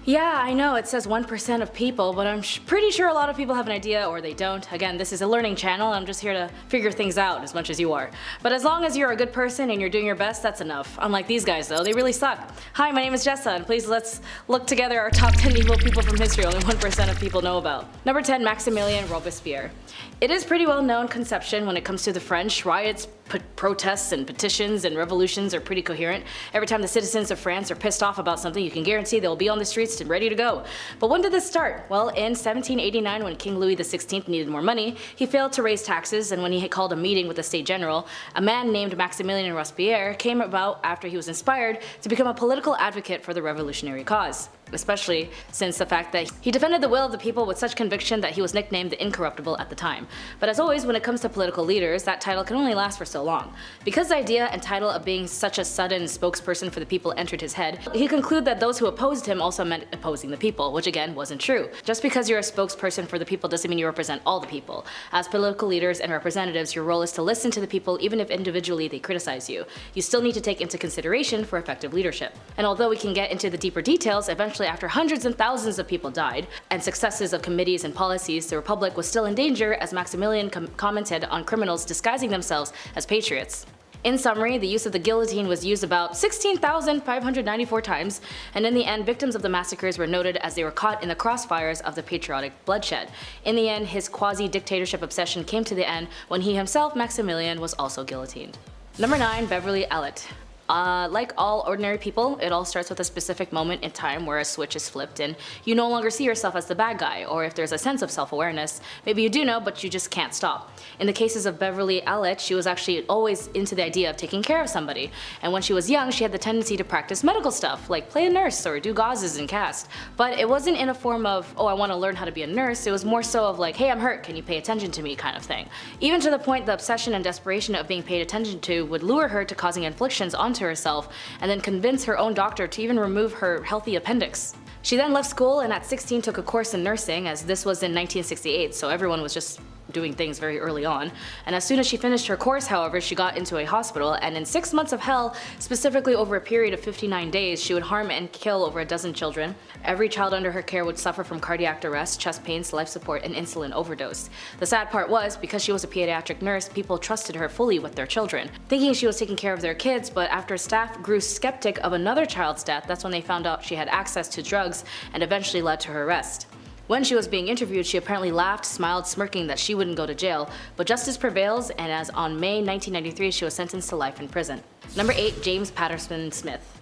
Yeah, I know it says 1% of people, but I'm pretty sure a lot of people have an idea or they don't. Again, this is a learning channel, I'm just here to figure things out as much as you are. But as long as you're a good person and you're doing your best, that's enough. Unlike these guys though, they really suck. Hi, my name is Jessa, and please let's look together our top 10 evil people from history only 1% of people know about. Number 10, Maximilian Robespierre. It is pretty well known conception when it comes to the French. Riots, protests, and petitions and revolutions are pretty coherent. Every time the citizens of France are pissed off about something, you can guarantee they will be on the streets and ready to go. But when did this start? Well, in 1789, when King Louis XVI needed more money, he failed to raise taxes, and when he had called a meeting with the State General, a man named Maximilian Robespierre came about after he was inspired to become a political advocate for the revolutionary cause. Especially since the fact that he defended the will of the people with such conviction that he was nicknamed the Incorruptible at the time. But as always, when it comes to political leaders, that title can only last for so long. Because the idea and title of being such a sudden spokesperson for the people entered his head, he concluded that those who opposed him also meant opposing the people, which again wasn't true. Just because you're a spokesperson for the people doesn't mean you represent all the people. As political leaders and representatives, your role is to listen to the people even if individually they criticize you. You still need to take into consideration for effective leadership. And although we can get into the deeper details, eventually after hundreds and thousands of people died, and successes of committees and policies, the Republic was still in danger as Maximilian commented on criminals disguising themselves as patriots. In summary, the use of the guillotine was used about 16,594 times, and in the end, victims of the massacres were noted as they were caught in the crossfires of the patriotic bloodshed. In the end, his quasi-dictatorship obsession came to the end when he himself, Maximilian, was also guillotined. Number 9, Beverly Ellet. Like all ordinary people, it all starts with a specific moment in time where a switch is flipped and you no longer see yourself as the bad guy, or if there's a sense of self-awareness, maybe you do know but you just can't stop. In the cases of Beverly Ellet, she was actually always into the idea of taking care of somebody, and when she was young she had the tendency to practice medical stuff, like play a nurse or do gauzes and cast. But it wasn't in a form of, oh I want to learn how to be a nurse, it was more so of like, hey I'm hurt, can you pay attention to me kind of thing. Even to the point the obsession and desperation of being paid attention to would lure her to causing inflictions onto herself and then convince her own doctor to even remove her healthy appendix. She then left school and at 16 took a course in nursing, as this was in 1968, so everyone was just doing things very early on. And as soon as she finished her course, however, she got into a hospital, and in 6 months of hell, specifically over a period of 59 days, she would harm and kill over a dozen children. Every child under her care would suffer from cardiac arrest, chest pains, life support, and insulin overdose. The sad part was, because she was a pediatric nurse, people trusted her fully with their children, thinking she was taking care of their kids, but after staff grew skeptic of another child's death, that's when they found out she had access to drugs and eventually led to her arrest. When she was being interviewed, she apparently laughed, smiled, smirking that she wouldn't go to jail, but justice prevails, and as on May 1993 she was sentenced to life in prison. Number 8, James Patterson Smith.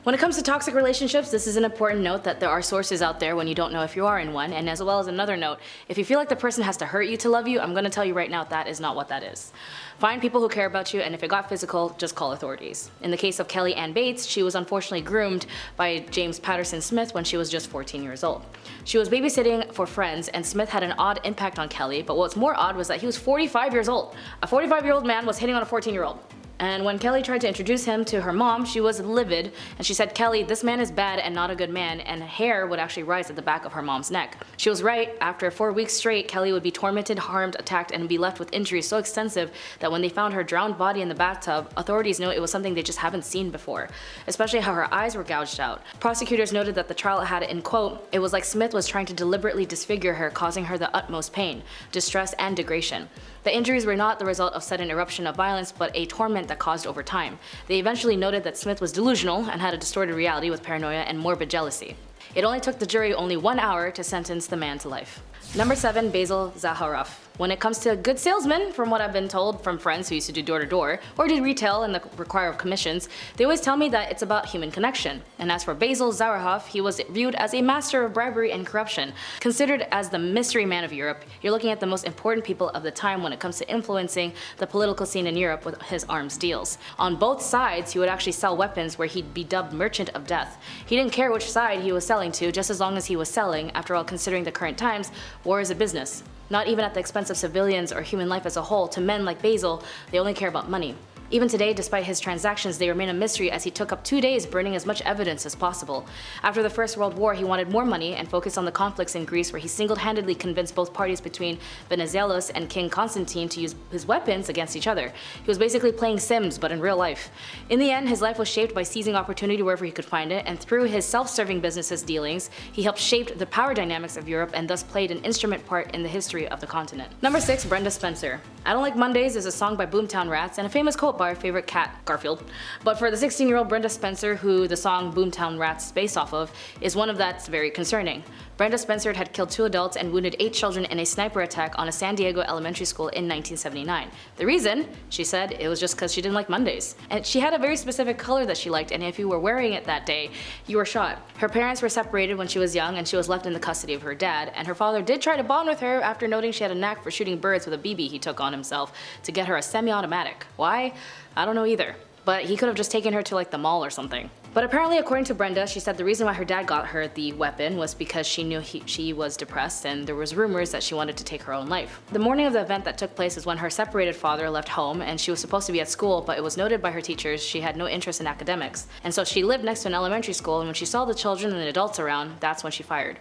When it comes to toxic relationships, this is an important note that there are sources out there when you don't know if you are in one, and as well as another note, if you feel like the person has to hurt you to love you, I'm going to tell you right now that is not what that is. Find people who care about you, and if it got physical, just call authorities. In the case of Kelly Ann Bates, she was unfortunately groomed by James Patterson Smith when she was just 14 years old. She was babysitting for friends, and Smith had an odd impact on Kelly, but what's more odd was that he was 45 years old. A 45-year-old man was hitting on a 14-year-old. And when Kelly tried to introduce him to her mom, she was livid, and she said, Kelly, this man is bad and not a good man, and hair would actually rise at the back of her mom's neck. She was right. After 4 weeks straight, Kelly would be tormented, harmed, attacked, and be left with injuries so extensive that when they found her drowned body in the bathtub, authorities knew it was something they just haven't seen before, especially how her eyes were gouged out. Prosecutors noted that the trial had, in quote, it was like Smith was trying to deliberately disfigure her, causing her the utmost pain, distress, and degradation. The injuries were not the result of sudden eruption of violence, but a torment that caused over time. They eventually noted that Smith was delusional and had a distorted reality with paranoia and morbid jealousy. It only took the jury only 1 hour to sentence the man to life. Number 7, Basil Zemorov. When it comes to good salesmen, from what I've been told from friends who used to do door-to-door or did retail and require commissions, they always tell me that it's about human connection. And as for Basil Zemorov, he was viewed as a master of bribery and corruption. Considered as the mystery man of Europe, you're looking at the most important people of the time when it comes to influencing the political scene in Europe with his arms deals. On both sides, he would actually sell weapons where he'd be dubbed Merchant of Death. He didn't care which side he was selling to, just as long as he was selling. After all, considering the current times, war is a business. Not even at the expense of civilians or human life as a whole. To men like Basil, they only care about money. Even today, despite his transactions, they remain a mystery as he took up 2 days burning as much evidence as possible. After the First World War, he wanted more money and focused on the conflicts in Greece, where he single-handedly convinced both parties between Venizelos and King Constantine to use his weapons against each other. He was basically playing Sims, but in real life. In the end, his life was shaped by seizing opportunity wherever he could find it, and through his self-serving business dealings, he helped shape the power dynamics of Europe and thus played an instrument part in the history of the continent. Number 6. Brenda Spencer. I Don't Like Mondays is a song by Boomtown Rats and a famous quote by our favorite cat, Garfield. But for the 16-year-old Brenda Spencer, who the song Boomtown Rats is based off of, is one of that's very concerning. Brenda Spencer had killed 2 adults and wounded 8 children in a sniper attack on a San Diego elementary school in 1979. The reason, she said, it was just because she didn't like Mondays. And she had a very specific color that she liked, and if you were wearing it that day, you were shot. Her parents were separated when she was young, and she was left in the custody of her dad, and her father did try to bond with her after noting she had a knack for shooting birds with a BB he took on himself to get her a semi-automatic. Why? I don't know either. But he could have just taken her to like the mall or something. But apparently, according to Brenda, she said the reason why her dad got her the weapon was because she knew she was depressed and there was rumors that she wanted to take her own life. The morning of the event that took place is when her separated father left home and she was supposed to be at school, but it was noted by her teachers she had no interest in academics. And so she lived next to an elementary school, and when she saw the children and the adults around, that's when she fired.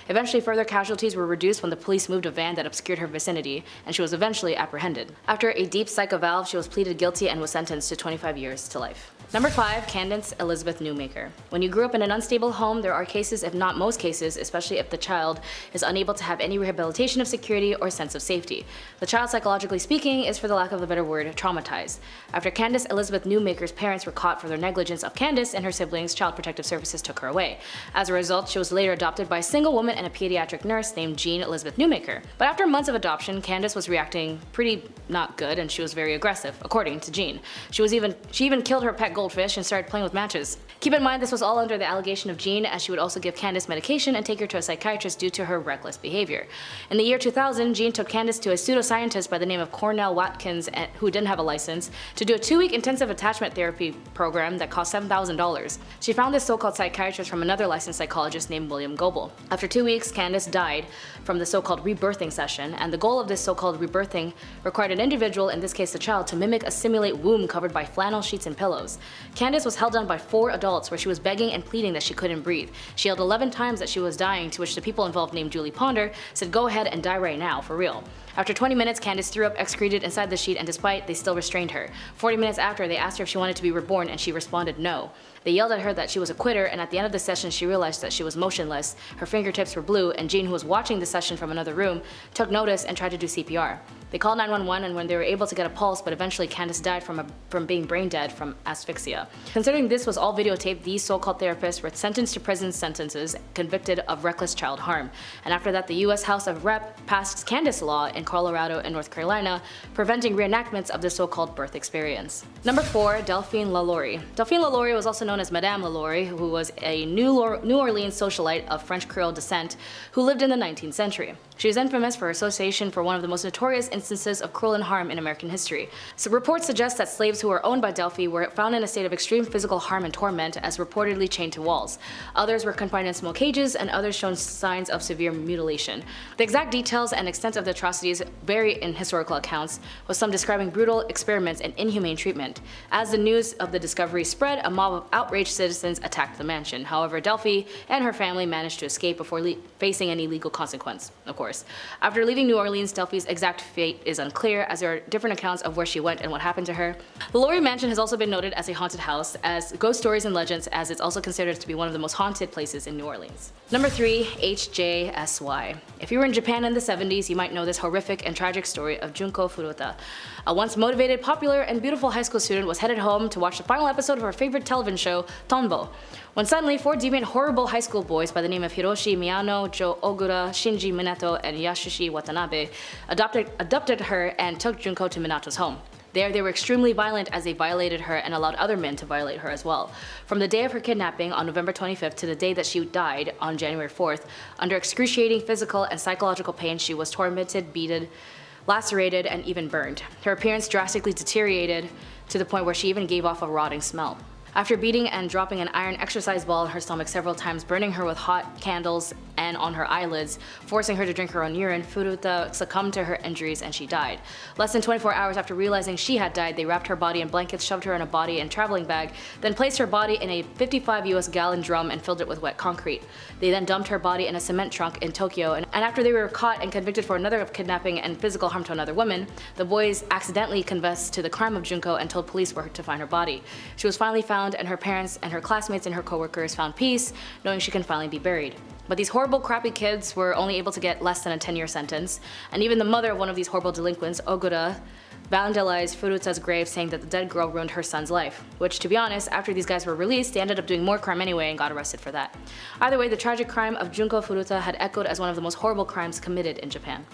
Eventually, further casualties were reduced when the police moved a van that obscured her vicinity, and she was eventually apprehended. After a deep psych eval, she was pleaded guilty and was sentenced to 25 years to life. Number 5. Candace Elizabeth Newmaker. When you grew up in an unstable home, there are cases, if not most cases, especially if the child is unable to have any rehabilitation of security or sense of safety. The child, psychologically speaking, is, for the lack of a better word, traumatized. After Candace Elizabeth Newmaker's parents were caught for their negligence of Candace and her siblings, Child Protective Services took her away. As a result, she was later adopted by a single woman and a pediatric nurse named Jean Elizabeth Newmaker. But after months of adoption, Candace was reacting pretty not good, and she was very aggressive, according to Jean. She even killed her pet goldfish and started playing with matches. Keep in mind, this was all under the allegation of Jean, as she would also give Candace medication and take her to a psychiatrist due to her reckless behavior. In the year 2000, Jean took Candace to a pseudoscientist by the name of Cornell Watkins, who didn't have a license, to do a 2-week intensive attachment therapy program that cost $7,000. She found this so-called psychiatrist from another licensed psychologist named William Goebel. After 2 weeks, Candace died from the so-called rebirthing session, and the goal of this so-called rebirthing required an individual, in this case the child, to mimic a simulate womb covered by flannel sheets and pillows. Candace was held down by 4 adults where she was begging and pleading that she couldn't breathe. She yelled 11 times that she was dying, to which the people involved, named Julie Ponder, said go ahead and die right now, for real. After 20 minutes, Candace threw up, excreted inside the sheet, and despite, they still restrained her. 40 minutes after, they asked her if she wanted to be reborn, and she responded no. They yelled at her that she was a quitter, and at the end of the session she realized that she was motionless, her fingertips were blue, and Jean, who was watching the session from another room, took notice and tried to do CPR. They called 911, and when they were able to get a pulse, but eventually Candace died from being brain dead from asphyxia. Considering this was all videotaped, these so-called therapists were sentenced to prison sentences, convicted of reckless child harm. And after that, the US House of Rep passed Candace law in Colorado and North Carolina, preventing reenactments of the so-called birth experience. Number 4. Delphine Lalaurie. Delphine Lalaurie was also known as Madame Lalaurie, who was a New Orleans socialite of French Creole descent who lived in the 19th century. She is infamous for her association for one of the most notorious instances of cruel and harm in American history. So reports suggest that slaves who were owned by Delphine were found in a state of extreme physical harm and torment, as reportedly chained to walls. Others were confined in small cages, and others shown signs of severe mutilation. The exact details and extent of the atrocities vary in historical accounts, with some describing brutal experiments and inhumane treatment. As the news of the discovery spread, a mob of outraged citizens attacked the mansion. However, Delphine and her family managed to escape before facing any legal consequence, of course. After leaving New Orleans, Delphine's exact fate is unclear, as there are different accounts of where she went and what happened to her. The Lori Mansion has also been noted as a haunted house, as ghost stories and legends, as it's also considered to be one of the most haunted places in New Orleans. Number 3. HJSY. If you were in Japan in the 70s, you might know this horrific and tragic story of Junko Furuta. A once motivated, popular, and beautiful high school student was headed home to watch the final episode of her favorite television show, Tombo, when suddenly 4 deviant, horrible high school boys by the name of Hiroshi Miyano, Joe Ogura, Shinji Minato, and Yasushi Watanabe abducted her and took Junko to Minato's home. There, they were extremely violent as they violated her and allowed other men to violate her as well. From the day of her kidnapping on November 25th to the day that she died on January 4th, under excruciating physical and psychological pain, she was tormented, beaten, lacerated, and even burned. Her appearance drastically deteriorated to the point where she even gave off a rotting smell. After beating and dropping an iron exercise ball in her stomach several times, burning her with hot candles, and pen on her eyelids, forcing her to drink her own urine. Furuta succumbed to her injuries and she died. Less than 24 hours after realizing she had died, they wrapped her body in blankets, shoved her in a body and traveling bag, then placed her body in a 55 US gallon drum and filled it with wet concrete. They then dumped her body in a cement trunk in Tokyo, and after they were caught and convicted for another kidnapping and physical harm to another woman, the boys accidentally confessed to the crime of Junko and told police where to find her body. She was finally found, and her parents and her classmates and her coworkers found peace, knowing she can finally be buried. But these horrible, crappy kids were only able to get less than a 10-year sentence, and even the mother of one of these horrible delinquents, Ogura, vandalized Furuta's grave, saying that the dead girl ruined her son's life. Which, to be honest, after these guys were released, they ended up doing more crime anyway and got arrested for that. Either way, the tragic crime of Junko Furuta had echoed as one of the most horrible crimes committed in Japan.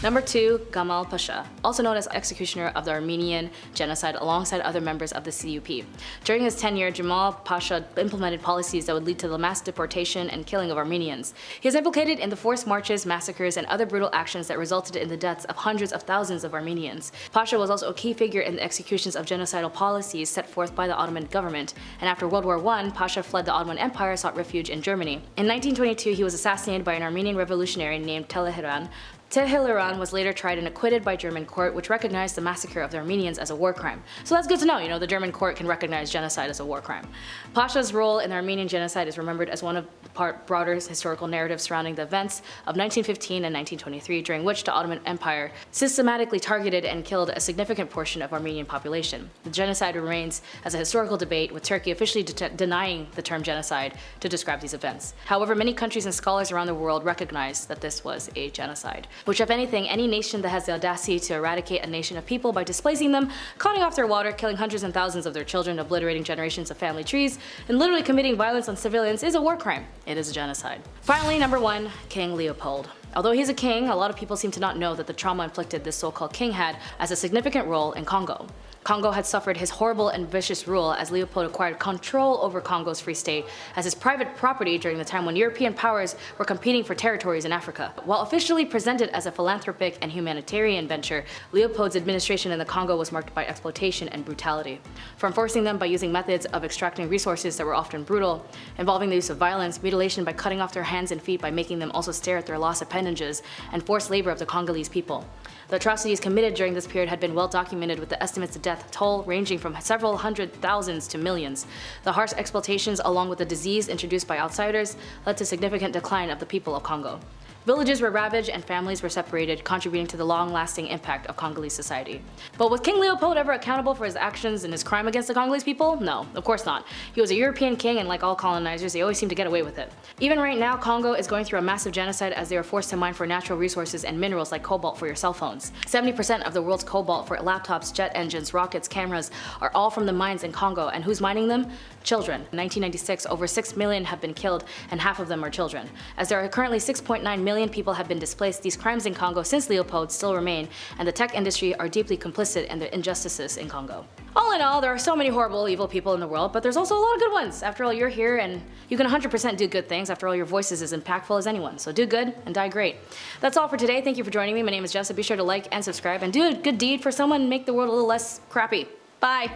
Number 2, Gamal Pasha, also known as executioner of the Armenian genocide alongside other members of the CUP. During his tenure, Gamal Pasha implemented policies that would lead to the mass deportation and killing of Armenians. He is implicated in the forced marches, massacres, and other brutal actions that resulted in the deaths of hundreds of thousands of Armenians. Pasha was also a key figure in the executions of genocidal policies set forth by the Ottoman government, and after World War I, Pasha fled the Ottoman Empire and sought refuge in Germany. In 1922, he was assassinated by an Armenian revolutionary named Teheran. Teheran was later tried and acquitted by German court, which recognized the massacre of the Armenians as a war crime. So that's good to know, the German court can recognize genocide as a war crime. Pasha's role in the Armenian genocide is remembered as one of the broader historical narratives surrounding the events of 1915 and 1923, during which the Ottoman Empire systematically targeted and killed a significant portion of Armenian population. The genocide remains as a historical debate, with Turkey officially denying the term genocide to describe these events. However, many countries and scholars around the world recognize that this was a genocide. Which, if anything, any nation that has the audacity to eradicate a nation of people by displacing them, cutting off their water, killing hundreds and thousands of their children, obliterating generations of family trees, and literally committing violence on civilians is a war crime. It is a genocide. Finally, number 1, King Leopold. Although he's a king, a lot of people seem to not know that the trauma inflicted this so-called king had as a significant role in Congo. Congo had suffered his horrible and vicious rule as Leopold acquired control over Congo's free state as his private property during the time when European powers were competing for territories in Africa. While officially presented as a philanthropic and humanitarian venture, Leopold's administration in the Congo was marked by exploitation and brutality. From forcing them by using methods of extracting resources that were often brutal, involving the use of violence, mutilation by cutting off their hands and feet by making them also stare at their lost appendages, and forced labor of the Congolese people. The atrocities committed during this period had been well documented, with the estimates of death toll ranging from several hundred thousands to millions. The harsh exploitations, along with the disease introduced by outsiders, led to significant decline of the people of Congo. Villages were ravaged and families were separated, contributing to the long-lasting impact of Congolese society. But was King Leopold ever accountable for his actions and his crime against the Congolese people? No, of course not. He was a European king, and like all colonizers, they always seem to get away with it. Even right now, Congo is going through a massive genocide as they are forced to mine for natural resources and minerals like cobalt for your cell phones. 70% of the world's cobalt for laptops, jet engines, rockets, cameras are all from the mines in Congo, and who's mining them? Children. In 1996, over 6 million have been killed, and half of them are children. As there are currently 6.9 million people have been displaced, these crimes in Congo since Leopold still remain, and the tech industry are deeply complicit in the injustices in Congo. All in all, there are so many horrible, evil people in the world, but there's also a lot of good ones. After all, you're here and you can 100% do good things. After all, your voice is as impactful as anyone, so do good and die great. That's all for today. Thank you for joining me. My name is Jessa. Be sure to like and subscribe and do a good deed for someone and make the world a little less crappy. Bye!